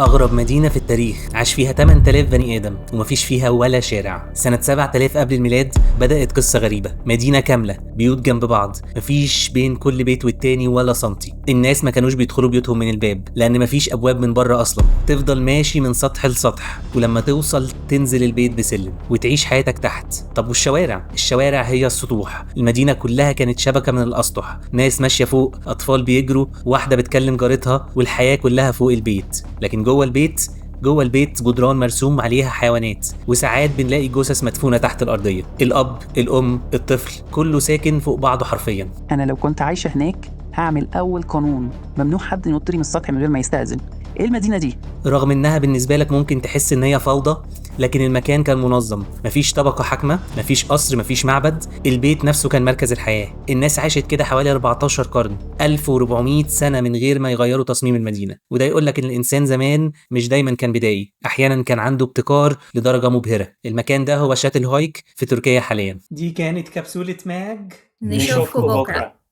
أغرب مدينة في التاريخ عاش فيها 8000 بني آدم ومفيش فيها ولا شارع. سنة 7000 قبل الميلاد بدأت قصة غريبة، مدينة كاملة بيوت جنب بعض، مفيش بين كل بيت والتاني ولا سنتي. الناس ما كانوش بيدخلوا بيوتهم من الباب لأن مفيش أبواب من بره أصلا، تفضل ماشي من سطح لسطح ولما توصل تنزل البيت بسلم وتعيش حياتك تحت. طب والشوارع؟ الشوارع هي السطوح، المدينة كلها كانت شبكة من الأسطح، ناس ماشية فوق، أطفال بيجروا، واحدة بتكلم جارتها، والحياة كلها فوق البيت. لكن جوه البيت جدران مرسوم عليها حيوانات، وساعات بنلاقي جثث مدفونة تحت الأرضية. الأب، الأم، الطفل، كله ساكن فوق بعضه حرفيا. أنا لو كنت عايشة هناك هعمل أول قانون: ممنوع حد ينط لي من السطح من غير ما يستأذن. إيه المدينة دي؟ رغم إنها بالنسبة لك ممكن تحس إن هي فوضى، لكن المكان كان منظم، مفيش طبقة حاكمة، مفيش قصر، مفيش معبد، البيت نفسه كان مركز الحياة. الناس عاشت كده حوالي 14 قرن، 1400 سنة من غير ما يغيروا تصميم المدينة. وده يقول لك إن الإنسان زمان مش دايما كان بدائي، أحيانا كان عنده ابتكار لدرجة مبهرة. المكان ده هو شاتل هايك في تركيا حاليا. دي كانت كبسولة ماج. نشوفكوا بكرة.